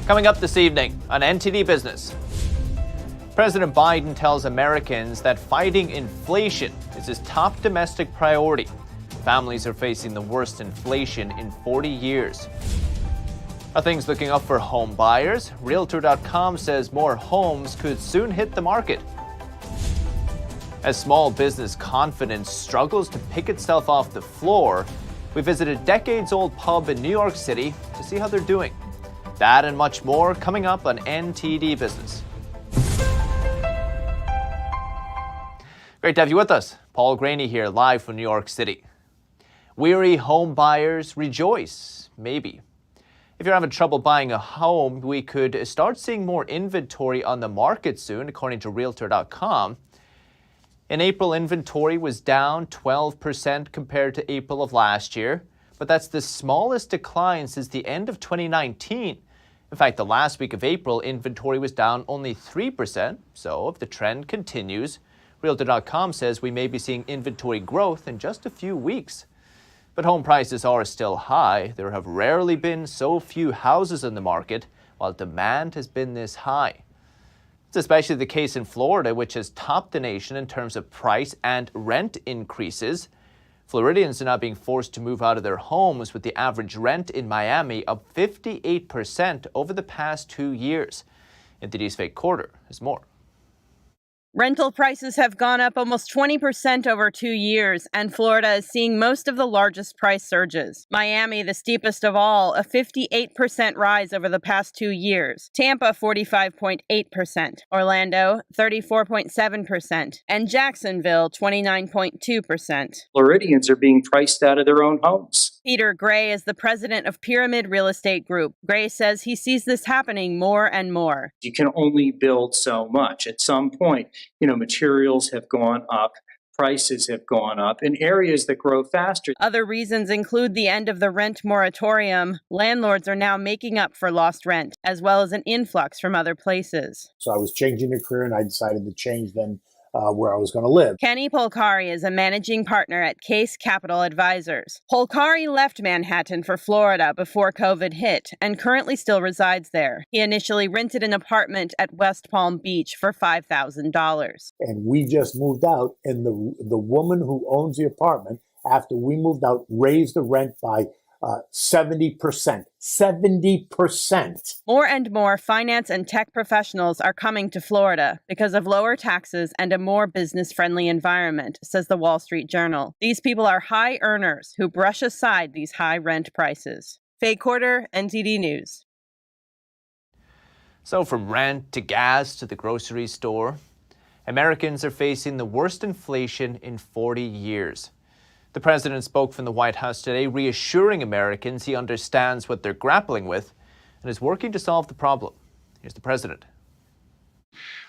Coming up this evening on NTD Business, President Biden tells Americans that fighting inflation is his top domestic priority. Families are facing the worst inflation in 40 years. Are things looking up for home buyers? Realtor.com says more homes could soon hit the market. As small business confidence struggles to pick itself off the floor, we visit a decades-old pub in New York City to see how they're doing. That and much more coming up on NTD Business. Great to have you with us. Paul Graney here, live from New York City. Weary home buyers rejoice, maybe. If you're having trouble buying a home, we could start seeing more inventory on the market soon, according to Realtor.com. In April, inventory was down 12% compared to April of last year, but that's the smallest decline since the end of 2019. In fact, the last week of April, inventory was down only 3%. So if the trend continues, Realtor.com says we may be seeing inventory growth in just a few weeks. But home prices are still high. There have rarely been so few houses in the market, while demand has been this high. It's especially the case in Florida, which has topped the nation in terms of price and rent increases. Floridians are now being forced to move out of their homes, with the average rent in Miami up 58% over the past 2 years. NTD's Fake Quarter has more. Rental prices have gone up almost 20% over 2 years, and Florida is seeing most of the largest price surges. Miami, the steepest of all, a 58% rise over the past 2 years. Tampa, 45.8%. Orlando, 34.7%. And Jacksonville, 29.2%. Floridians are being priced out of their own homes. Peter Gray is the president of Pyramid Real Estate Group. Gray says he sees this happening more and more. You can only build so much. At some point, materials have gone up, prices have gone up in areas that grow faster. Other reasons include the end of the rent moratorium. Landlords are now making up for lost rent, as well as an influx from other places. So I was changing a career, and I decided to change then where I was going to live. Kenny Polcari is a managing partner at Case Capital Advisors. Polcari left Manhattan for Florida before COVID hit and currently still resides there. He initially rented an apartment at West Palm Beach for $5,000. And we just moved out, and the woman who owns the apartment, after we moved out, raised the rent by 70%. 70%. More and more finance and tech professionals are coming to Florida because of lower taxes and a more business-friendly environment, says the Wall Street Journal. These people are high earners who brush aside these high rent prices. Fake Quarter, NTD News. So from rent to gas to the grocery store, Americans are facing the worst inflation in 40 years. The president spoke from the White House today, reassuring Americans he understands what they're grappling with and is working to solve the problem. Here's the president.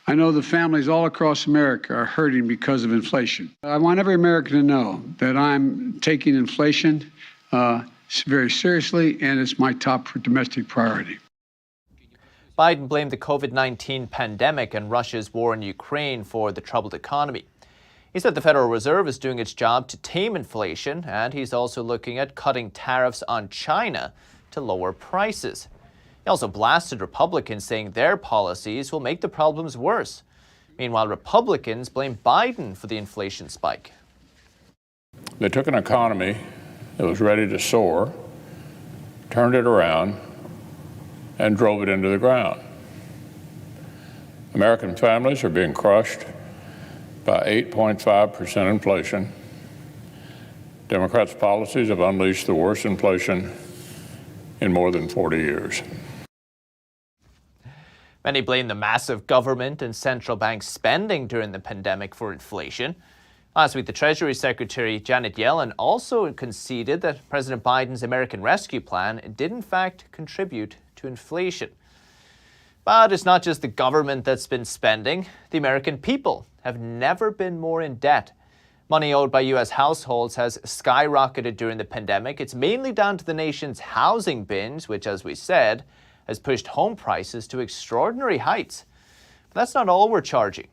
I know the families all across America are hurting because of inflation. I want every American to know that I'm taking inflation very seriously, and it's my top domestic priority. Biden blamed the COVID-19 pandemic and Russia's war in Ukraine for the troubled economy. He said the Federal Reserve is doing its job to tame inflation, and he's also looking at cutting tariffs on China to lower prices. He also blasted Republicans, saying their policies will make the problems worse. Meanwhile, Republicans blame Biden for the inflation spike. They took an economy that was ready to soar, turned it around, and drove it into the ground. American families are being crushed by 8.5% inflation. Democrats' policies have unleashed the worst inflation in more than 40 years. Many blame the massive government and central bank spending during the pandemic for inflation. Last week, the Treasury Secretary Janet Yellen also conceded that President Biden's American Rescue Plan did in fact contribute to inflation. But it's not just the government that's been spending. The American people have never been more in debt. Money owed by U.S. households has skyrocketed during the pandemic. It's mainly down to the nation's housing binge, which, as we said, has pushed home prices to extraordinary heights. But that's not all we're charging.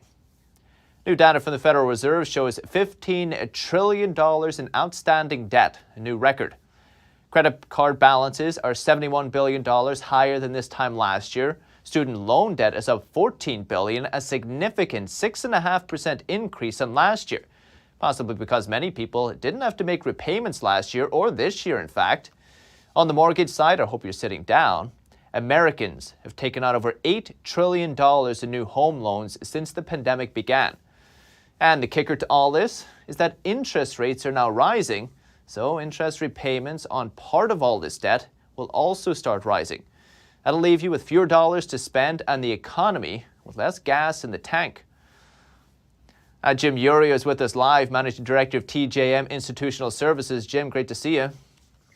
New data from the Federal Reserve shows $15 trillion in outstanding debt, a new record. Credit card balances are $71 billion higher than this time last year. Student loan debt is up $14 billion, a significant 6.5% increase on last year, possibly because many people didn't have to make repayments last year or this year, in fact. On the mortgage side, I hope you're sitting down. Americans have taken out over $8 trillion in new home loans since the pandemic began. And the kicker to all this is that interest rates are now rising, so interest repayments on part of all this debt will also start rising. That'll leave you with fewer dollars to spend and the economy with less gas in the tank. Jim Urio is with us live, Managing Director of TJM Institutional Services. Jim, great to see you.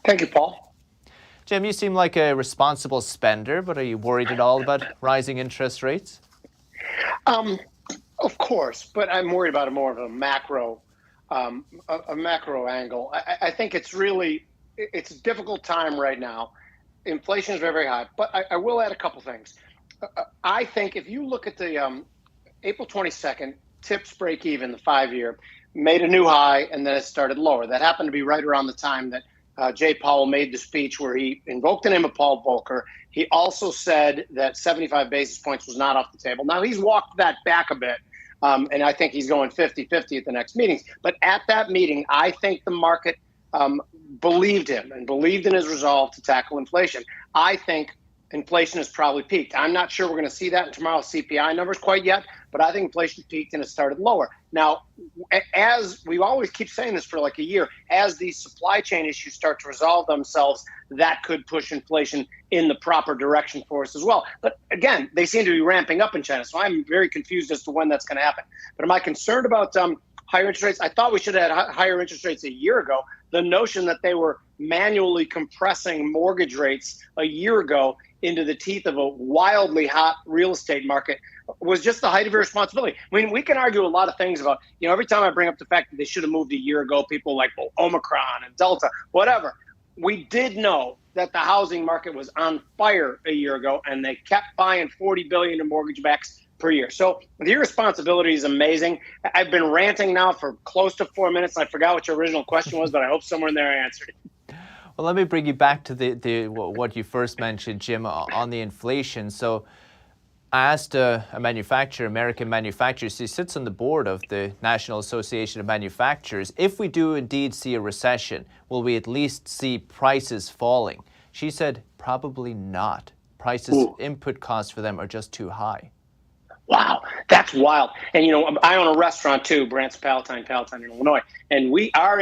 Thank you, Paul. Jim, you seem like a responsible spender, but are you worried at all about rising interest rates? Of course, but I'm worried about more of a macro angle. I think it's a difficult time right now. Inflation is very, very high, but I will add a couple things. I think if you look at the April 22nd, tips break even, the 5-year, made a new high, and then it started lower. That happened to be right around the time that Jay Powell made the speech where he invoked the name of Paul Volcker. He also said that 75 basis points was not off the table. Now, he's walked that back a bit, and I think he's going 50-50 at the next meetings. But at that meeting, I think the market believed him and believed in his resolve to tackle inflation. I think inflation has probably peaked. I'm not sure we're going to see that in tomorrow's CPI numbers quite yet, but I think inflation peaked and it started lower. Now, as we always keep saying this for like a year, as these supply chain issues start to resolve themselves, that could push inflation in the proper direction for us as well. But again, they seem to be ramping up in China, so I'm very confused as to when that's going to happen. But am I concerned about higher interest rates? I thought we should have had higher interest rates a year ago. The notion that they were manually compressing mortgage rates a year ago into the teeth of a wildly hot real estate market was just the height of irresponsibility. I mean, we can argue a lot of things about, every time I bring up the fact that they should have moved a year ago, people like, well, Omicron and Delta, whatever. We did know that the housing market was on fire a year ago, and they kept buying $40 billion in mortgage backs per year. So the irresponsibility is amazing. I've been ranting now for close to 4 minutes. I forgot what your original question was, but I hope somewhere in there I answered it. Well, let me bring you back to what you first mentioned, Jim, on the inflation. So I asked a manufacturer, American manufacturers, he sits on the board of the National Association of Manufacturers. If we do indeed see a recession, will we at least see prices falling? She said, probably not. Prices, input costs for them are just too high. Wow, that's wild. And, I own a restaurant too, Brant's Palatine in Illinois. And our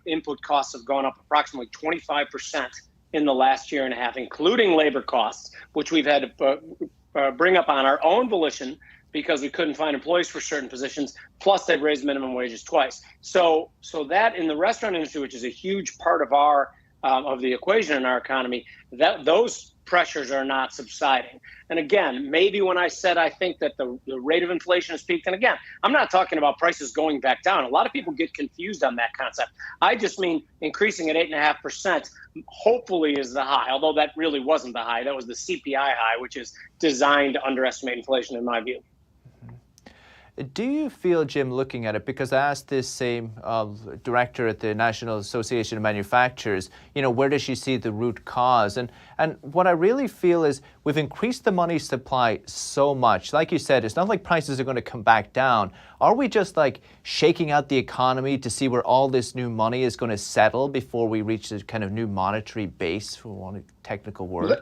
input costs have gone up approximately 25% in the last year and a half, including labor costs, which we've had to bring up on our own volition because we couldn't find employees for certain positions. Plus, they've raised minimum wages twice. So that in the restaurant industry, which is a huge part of of the equation in our economy, those pressures are not subsiding. And again, maybe when I said I think that the rate of inflation has peaked, and again, I'm not talking about prices going back down. A lot of people get confused on that concept. I just mean increasing at 8.5% hopefully is the high, although that really wasn't the high. That was the CPI high, which is designed to underestimate inflation in my view. Do you feel, Jim, looking at it, because I asked this same director at the National Association of Manufacturers, where does she see the root cause? And what I really feel is we've increased the money supply so much. Like you said, it's not like prices are going to come back down. Are we just like shaking out the economy to see where all this new money is going to settle before we reach this kind of new monetary base, for one technical word?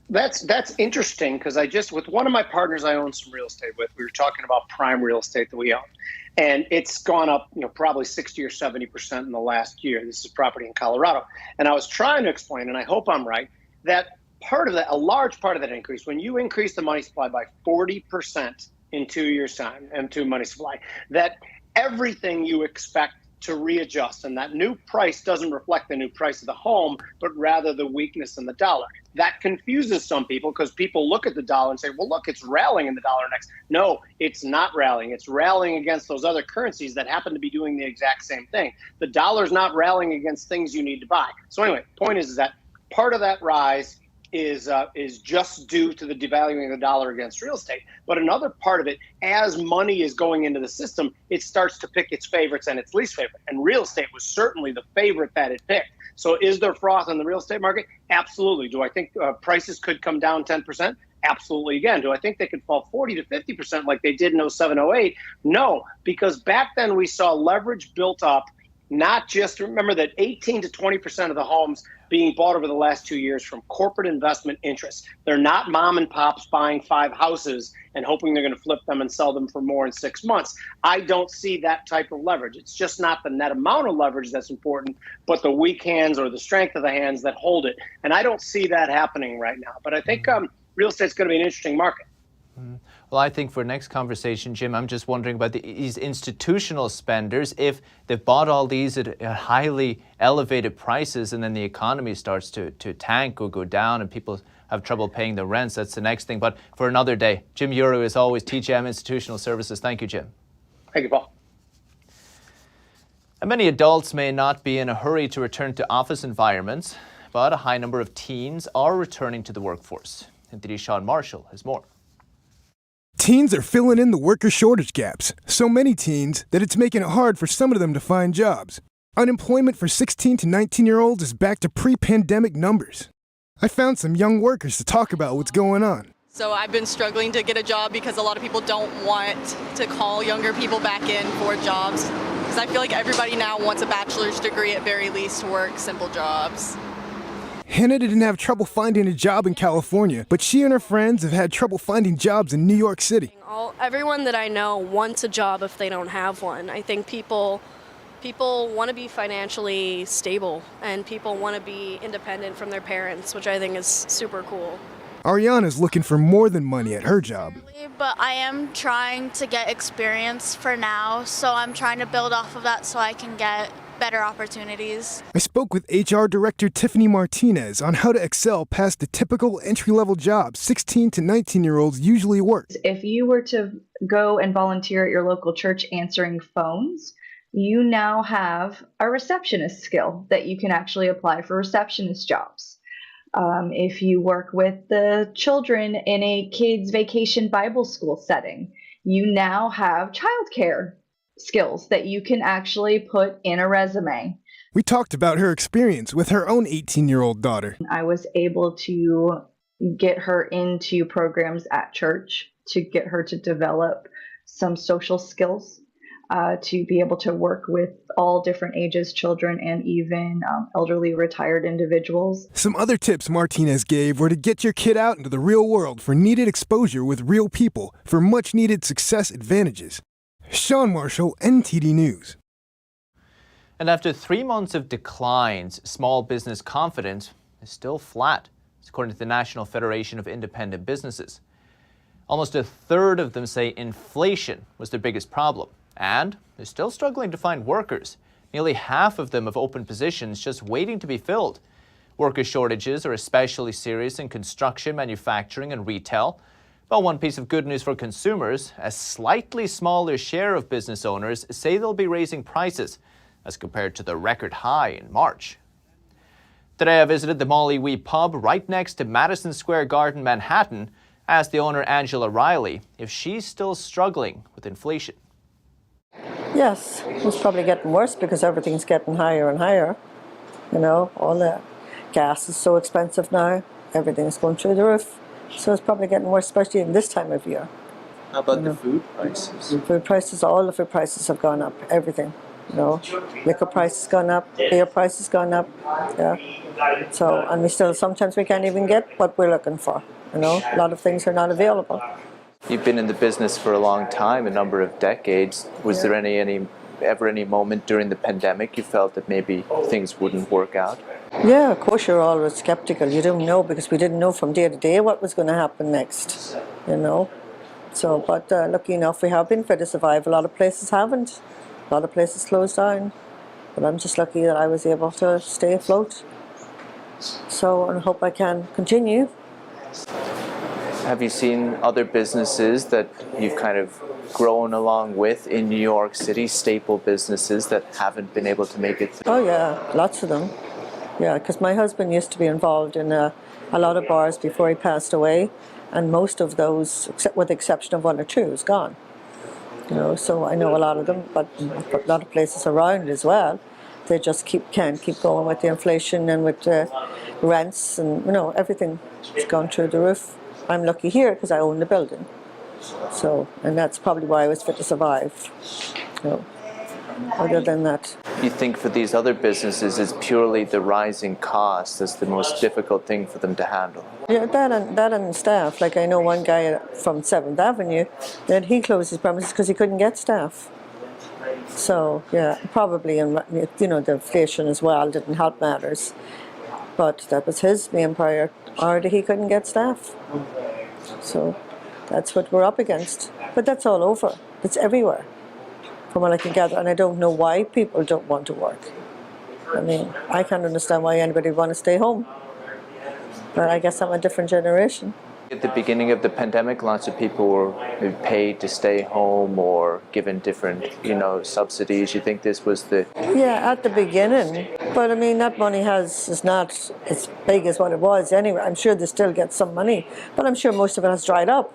That's interesting because with one of my partners I own some real estate with, we were talking about prime real estate that we own. And it's gone up, probably 60 or 70% in the last year. This is property in Colorado. And I was trying to explain, and I hope I'm right, that a large part of that increase, when you increase the money supply by 40% in 2 years' time, M2 money supply, that everything you expect to readjust, and that new price doesn't reflect the new price of the home, but rather the weakness in the dollar. That confuses some people because people look at the dollar and say, well, look, it's rallying in the dollar index. No, it's not rallying. It's rallying against those other currencies that happen to be doing the exact same thing. The dollar's not rallying against things you need to buy. So anyway, point is that part of that rise is just due to the devaluing of the dollar against real estate. But another part of it, as money is going into the system, it starts to pick its favorites and its least favorite. And real estate was certainly the favorite that it picked. So is there froth in the real estate market? Absolutely. Do I think prices could come down 10%? Absolutely. Again, do I think they could fall 40 to 50% like they did in 07, 08? No, because back then we saw leverage built up. Not just, remember that 18 to 20% of the homes being bought over the last 2 years from corporate investment interests. They're not mom and pops buying 5 houses and hoping they're going to flip them and sell them for more in 6 months. I don't see that type of leverage. It's just not the net amount of leverage that's important, but the weak hands or the strength of the hands that hold it. And I don't see that happening right now. But I think real estate's going to be an interesting market. Well, I think for next conversation, Jim, I'm just wondering about these institutional spenders. If they've bought all these at highly elevated prices and then the economy starts to tank or go down and people have trouble paying the rents, that's the next thing. But for another day, Jim Uru, as always, TGM Institutional Services. Thank you, Jim. Thank you, Paul. And many adults may not be in a hurry to return to office environments, but a high number of teens are returning to the workforce. NTD's Sean Marshall has more. Teens are filling in the worker shortage gaps. So many teens that it's making it hard for some of them to find jobs. Unemployment for 16 to 19-year-olds is back to pre-pandemic numbers. I found some young workers to talk about what's going on. So I've been struggling to get a job because a lot of people don't want to call younger people back in for jobs. Because I feel like everybody now wants a bachelor's degree at very least to work simple jobs. Hannah didn't have trouble finding a job in California, but she and her friends have had trouble finding jobs in New York City. Everyone that I know wants a job if they don't have one. I think people want to be financially stable and people want to be independent from their parents, which I think is super cool. Ariana's looking for more than money at her job. But I am trying to get experience for now, so I'm trying to build off of that so I can get better opportunities. I spoke with HR Director Tiffany Martinez on how to excel past the typical entry-level jobs 16 to 19-year-olds usually work. If you were to go and volunteer at your local church answering phones, you now have a receptionist skill that you can actually apply for receptionist jobs. If you work with the children in a kids' vacation Bible school setting, you now have childcare skills that you can actually put in a resume. We talked about her experience with her own 18-year-old daughter. I was able to get her into programs at church to get her to develop some social skills, to be able to work with all different ages, children, and even elderly retired individuals. Some other tips Martinez gave were to get your kid out into the real world for needed exposure with real people for much-needed success advantages. Sean Marshall, NTD News. And after 3 months of declines, small business confidence is still flat, according to the National Federation of Independent Businesses. Almost a third of them say inflation was their biggest problem, and they're still struggling to find workers. Nearly half of them have open positions just waiting to be filled. Worker shortages are especially serious in construction, manufacturing, and retail. But one piece of good news for consumers, a slightly smaller share of business owners say they'll be raising prices as compared to the record high in March. Today I visited the Molly Wee pub right next to Madison Square Garden, Manhattan. I asked the owner, Angela Riley, if she's still struggling with inflation. Yes, it's probably getting worse because everything's getting higher and higher. You know, all the gas is so expensive now. Everything's going through the roof. So it's probably getting worse, especially in this time of year. How about the food prices? Food prices, all the food prices have gone up, everything. You know, liquor prices gone up, beer prices gone up, yeah. So, and sometimes we can't even get what we're looking for. You know, a lot of things are not available. You've been in the business for a long time, a number of decades. Was there ever any moment during the pandemic you felt that maybe things wouldn't work out? Yeah, of course you're always skeptical. You don't know because we didn't know from day to day what was going to happen next, you know. So, but lucky enough we have been fit to survive. A lot of places haven't. A lot of places closed down. But I'm just lucky that I was able to stay afloat. So, and I hope I can continue. Have you seen other businesses that you've kind of grown along with in New York City, staple businesses that haven't been able to make it through? Oh yeah, lots of them. Yeah, because my husband used to be involved in a a lot of bars before he passed away, and most of those, except with the exception of one or two, is gone. So I know a lot of them, but a lot of places around as well. They just can't keep going with the inflation and with the rents, and everything has gone through the roof. I'm lucky here because I own the building. So, and that's probably why I was fit to survive. Other than that. You think for these other businesses, it's purely the rising cost that's the most difficult thing for them to handle? Yeah, that and staff. Like I know one guy from 7th Avenue that he closed his premises because he couldn't get staff. So yeah, probably, and the inflation as well didn't help matters. But that was his main priority. He couldn't get staff. So that's what we're up against. But that's all over. It's everywhere, from what I can gather. And I don't know why people don't want to work. I mean, I can't understand why anybody would want to stay home. But I guess I'm a different generation. At the beginning of the pandemic, lots of people were paid to stay home or given different, subsidies. You think this was the... Yeah, at the beginning. But I mean, that money is not as big as what it was anyway. I'm sure they still get some money, but I'm sure most of it has dried up.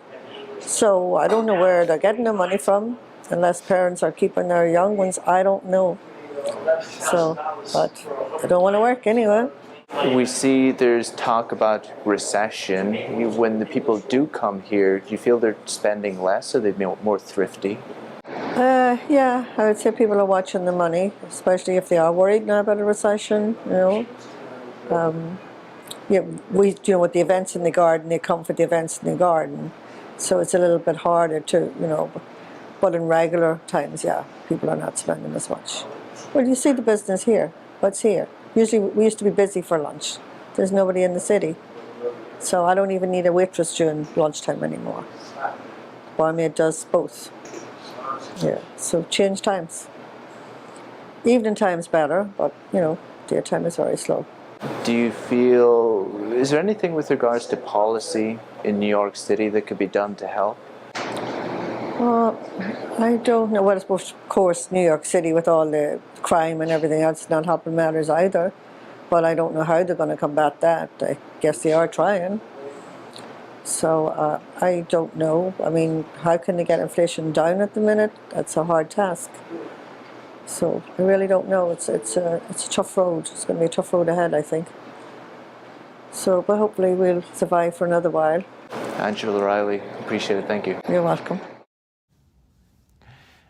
So I don't know where they're getting the money from, unless parents are keeping their young ones. I don't know. So, but I don't want to work anyway. We see there's talk about recession. When the people do come here, do you feel they're spending less or they're more thrifty? Yeah, I would say people are watching the money, especially if they are worried now about a recession. With the events in the garden, they come for the events in the garden, so it's a little bit harder to, But in regular times, yeah, people are not spending as much. Well, you see the business here. What's here? Usually we used to be busy for lunch. There's nobody in the city. So I don't even need a waitress during lunchtime anymore. Barmaid does both. Yeah, so change times. Evening time's better, but daytime is very slow. Do you feel, is there anything with regards to policy in New York City that could be done to help? I don't know. Well, I suppose, of course, New York City with all the crime and everything else is not helping matters either. But I don't know how they're going to combat that. I guess they are trying. So I don't know. I mean, how can they get inflation down at the minute? That's a hard task. So I really don't know. It's a tough road. It's going to be a tough road ahead, I think. So, but hopefully we'll survive for another while. Angela Riley, appreciate it. Thank you. You're welcome.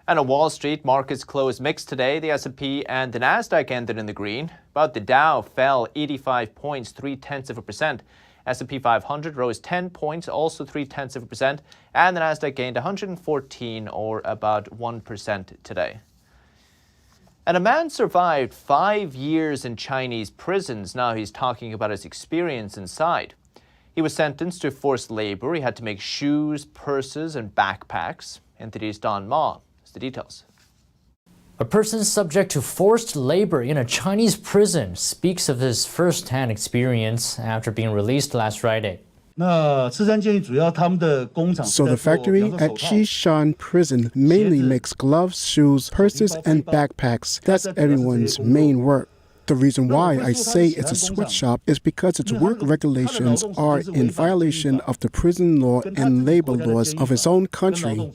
And on Wall Street, markets closed mixed today. The S&P and the Nasdaq ended in the green, but the Dow fell 85 points, 0.3%. S&P 500 rose 10 points, also 0.3%, and the Nasdaq gained 114, or about 1% today. And a man survived 5 years in Chinese prisons. Now he's talking about his experience inside. He was sentenced to forced labor. He had to make shoes, purses, and backpacks. NTD's Don Ma. The details. A person subject to forced labor in a Chinese prison speaks of his first-hand experience after being released last Friday. So the factory at Xishan Prison mainly makes gloves, shoes, purses, and backpacks. That's everyone's main work. The reason why I say it's a sweatshop is because its work regulations are in violation of the prison law and labor laws of his own country.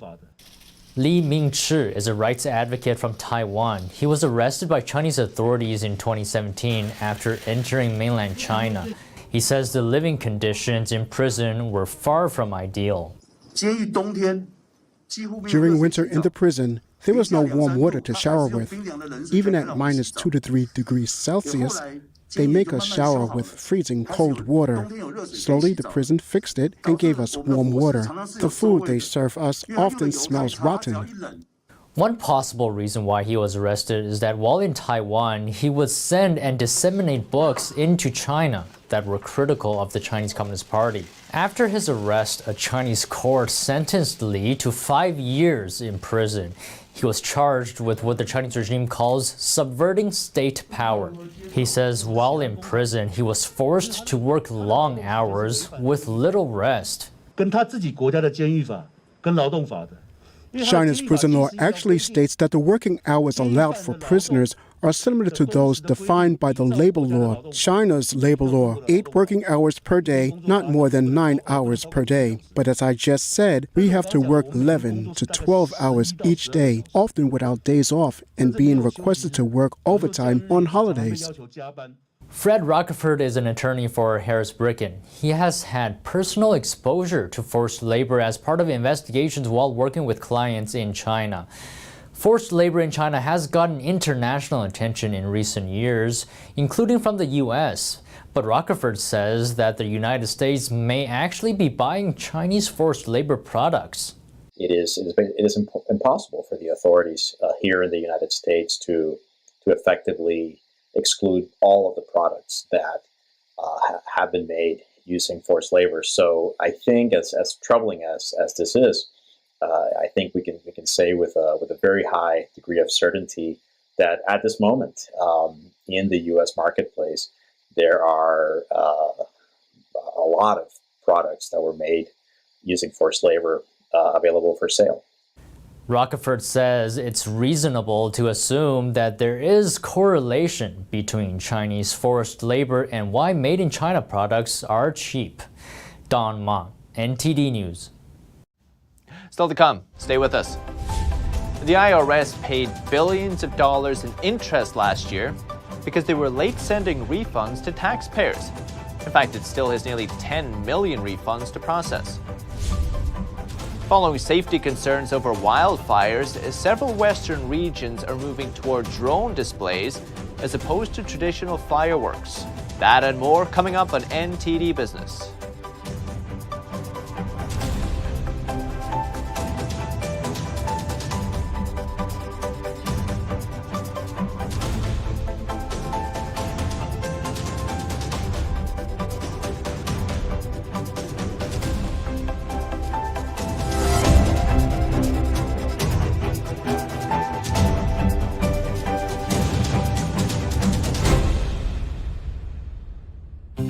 Li Mingchi is a rights advocate from Taiwan. He was arrested by Chinese authorities in 2017 after entering mainland China. He says the living conditions in prison were far from ideal. During winter in the prison, there was no warm water to shower with. Even at -2 to 3 degrees Celsius, they make us shower with freezing cold water. Slowly, the prison fixed it and gave us warm water. The food they serve us often smells rotten. One possible reason why he was arrested is that while in Taiwan, he would send and disseminate books into China that were critical of the Chinese Communist Party. After his arrest, a Chinese court sentenced Li to 5 years in prison. He was charged with what the Chinese regime calls subverting state power. He says while in prison, he was forced to work long hours with little rest. China's prison law actually states that the working hours allowed for prisoners are similar to those defined by the labor law, China's labor law, 8 working hours per day, not more than 9 hours per day. But as I just said, we have to work 11 to 12 hours each day, often without days off, and being requested to work overtime on holidays. Fred Rockeford is an attorney for Harris Bricken. He has had personal exposure to forced labor as part of investigations while working with clients in China. Forced labor in China has gotten international attention in recent years, including from the U.S. But Rockeford says that the United States may actually be buying Chinese forced labor products. It is impossible for the authorities here in the United States to effectively exclude all of the products that have been made using forced labor. So I think, as troubling as this is, I think we can say with a very high degree of certainty that at this moment in the U.S. marketplace, there are a lot of products that were made using forced labor available for sale. Rockeford says it's reasonable to assume that there is correlation between Chinese forced labor and why made-in-China products are cheap. Don Ma, NTD News. Still to come. Stay with us. The IRS paid billions of dollars in interest last year because they were late sending refunds to taxpayers. In fact, it still has nearly 10 million refunds to process. Following safety concerns over wildfires, several western regions are moving toward drone displays as opposed to traditional fireworks. That and more coming up on NTD Business.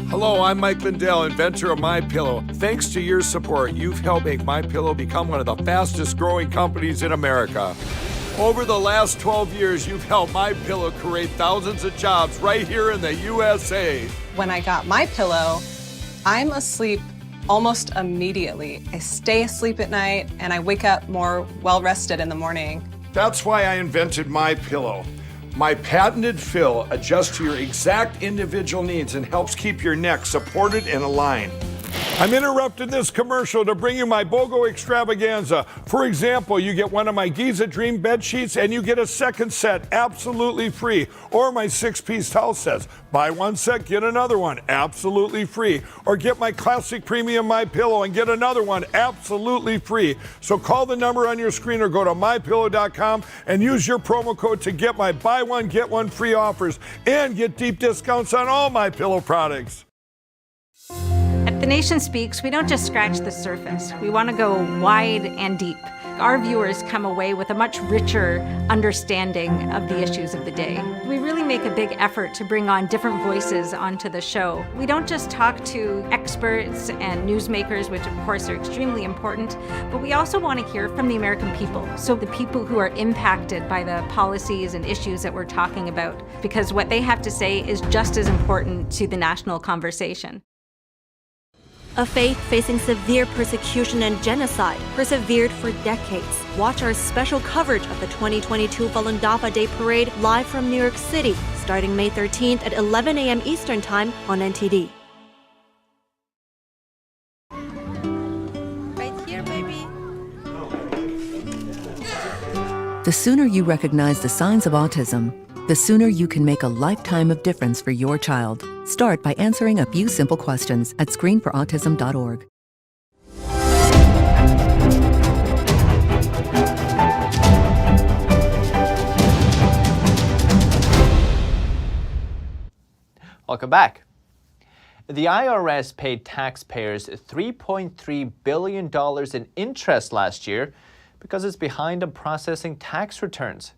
Hello, I'm Mike Lindell, inventor of MyPillow. Thanks to your support, you've helped make MyPillow become one of the fastest growing companies in America. Over the last 12 years, you've helped MyPillow create thousands of jobs right here in the USA. When I got MyPillow, I'm asleep almost immediately. I stay asleep at night and I wake up more well-rested in the morning. That's why I invented MyPillow. My patented fill adjusts to your exact individual needs and helps keep your neck supported and aligned. I'm interrupting this commercial to bring you my BOGO extravaganza. For example, you get one of my Giza Dream bed sheets and you get a second set absolutely free. Or my 6-piece towel sets. Buy one set, get another one absolutely free. Or get my classic premium MyPillow and get another one absolutely free. So call the number on your screen or go to mypillow.com and use your promo code to get my buy one, get one free offers and get deep discounts on all MyPillow products. At The Nation Speaks, we don't just scratch the surface. We want to go wide and deep. Our viewers come away with a much richer understanding of the issues of the day. We really make a big effort to bring on different voices onto the show. We don't just talk to experts and newsmakers, which of course are extremely important, but we also want to hear from the American people. So the people who are impacted by the policies and issues that we're talking about, because what they have to say is just as important to the national conversation. A faith facing severe persecution and genocide persevered for decades. Watch our special coverage of the 2022 Falun Dafa Day Parade live from New York City, starting May 13th at 11 a.m. Eastern Time on NTD. Right here, baby. The sooner you recognize the signs of autism, the sooner you can make a lifetime of difference for your child. Start by answering a few simple questions at screenforautism.org. Welcome back. The IRS paid taxpayers $3.3 billion in interest last year because it's behind on processing tax returns.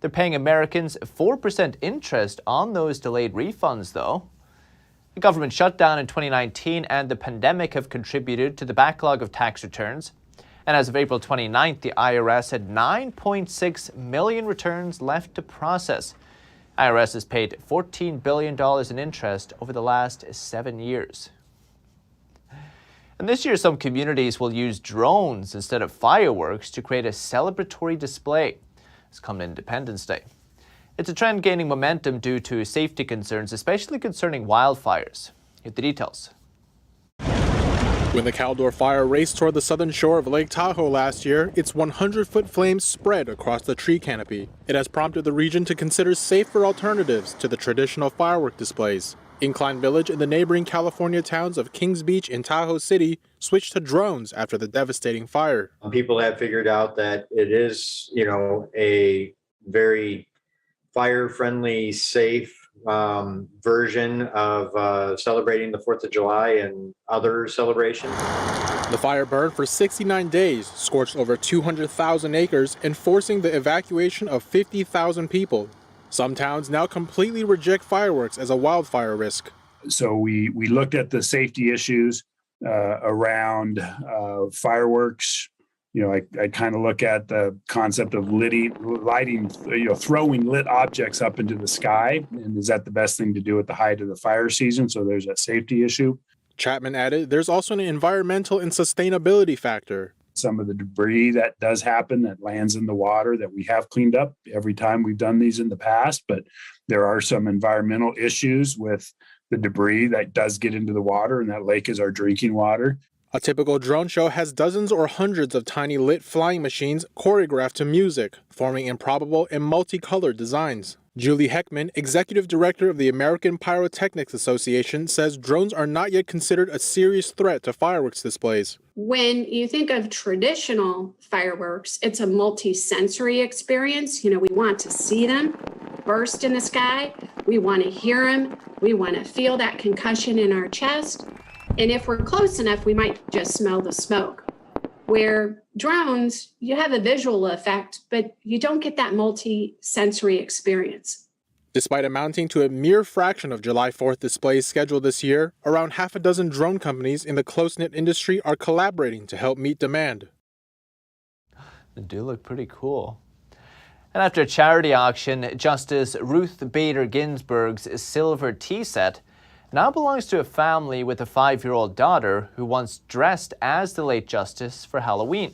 They're paying Americans 4% interest on those delayed refunds, though. The government shutdown in 2019 and the pandemic have contributed to the backlog of tax returns. And as of April 29th, the IRS had 9.6 million returns left to process. IRS has paid $14 billion in interest over the last 7 years. And this year, some communities will use drones instead of fireworks to create a celebratory display. It's come Independence Day. It's a trend gaining momentum due to safety concerns, especially concerning wildfires. Here are the details. When the Caldor fire raced toward the southern shore of Lake Tahoe last year, its 100-foot flames spread across the tree canopy. It has prompted the region to consider safer alternatives to the traditional firework displays. Incline Village and the neighboring California towns of Kings Beach and Tahoe City switched to drones after the devastating fire. People have figured out that it is, a very fire-friendly, safe version of celebrating the 4th of July and other celebrations. The fire burned for 69 days, scorched over 200,000 acres, and forcing the evacuation of 50,000 people. Some towns now completely reject fireworks as a wildfire risk. So we looked at the safety issues around fireworks. I kind of look at the concept of lighting, throwing lit objects up into the sky. And is that the best thing to do at the height of the fire season? So there's a safety issue. Chapman added, there's also an environmental and sustainability factor. Some of the debris that does happen that lands in the water that we have cleaned up every time we've done these in the past, but there are some environmental issues with the debris that does get into the water, and that lake is our drinking water. A typical drone show has dozens or hundreds of tiny lit flying machines choreographed to music, forming improbable and multicolored designs. Julie Heckman, executive director of the American Pyrotechnics Association, says drones are not yet considered a serious threat to fireworks displays. When you think of traditional fireworks, it's a multi-sensory experience. We want to see them burst in the sky. We want to hear them. We want to feel that concussion in our chest. And if we're close enough, we might just smell the smoke. Where drones, you have a visual effect, but you don't get that multi-sensory experience. Despite amounting to a mere fraction of July 4th displays scheduled this year, around half a dozen drone companies in the close-knit industry are collaborating to help meet demand. They do look pretty cool. And after a charity auction, Justice Ruth Bader Ginsburg's silver tea set now belongs to a family with a 5-year-old daughter who once dressed as the late justice for Halloween.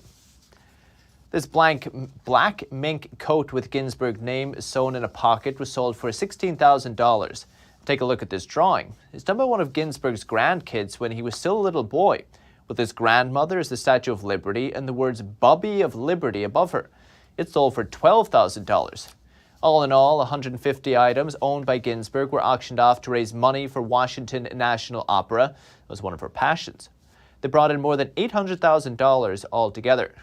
This black mink coat with Ginsburg name sewn in a pocket was sold for $16,000. Take a look at this drawing. It's done by one of Ginsburg's grandkids when he was still a little boy, with his grandmother as the Statue of Liberty and the words Bubby of Liberty above her. It sold for $12,000. All in all, 150 items owned by Ginsburg were auctioned off to raise money for Washington National Opera. It was one of her passions. They brought in more than $800,000 altogether.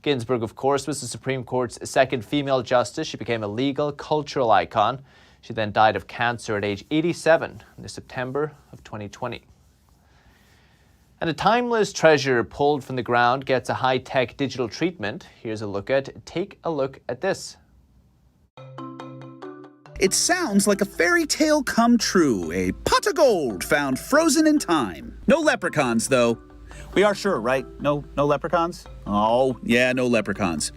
Ginsburg, of course, was the Supreme Court's second female justice. She became a legal, cultural icon. She then died of cancer at age 87 in the September of 2020. And a timeless treasure pulled from the ground gets a high-tech digital treatment. Take a look at this. It sounds like a fairy tale come true, a pot of gold found frozen in time. No leprechauns, though. We are sure, right? No leprechauns? Oh, yeah, no leprechauns.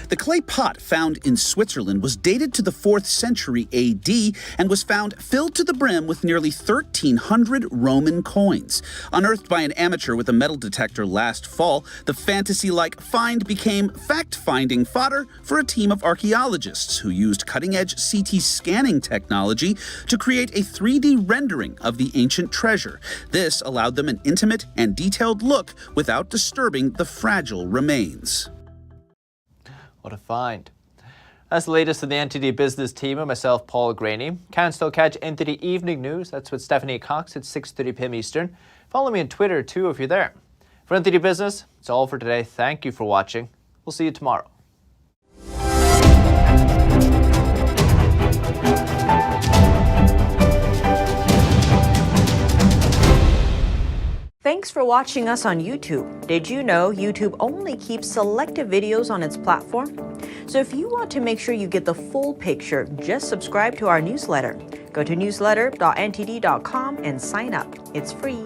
The clay pot found in Switzerland was dated to the 4th century AD and was found filled to the brim with nearly 1,300 Roman coins. Unearthed by an amateur with a metal detector last fall, the fantasy-like find became fact-finding fodder for a team of archaeologists who used cutting-edge CT scanning technology to create a 3D rendering of the ancient treasure. This allowed them an intimate and detailed look without disturbing the fragile remains. What a find. That's the latest from the NTD Business team and myself, Paul Graney. Can still catch NTD Evening News. That's with Stephanie Cox at 6:30 p.m. Eastern. Follow me on Twitter, too, if you're there. For NTD Business, it's all for today. Thank you for watching. We'll see you tomorrow. Thanks for watching us on YouTube. Did you know YouTube only keeps selective videos on its platform? So if you want to make sure you get the full picture, just subscribe to our newsletter. Go to newsletter.ntd.com and sign up. It's free.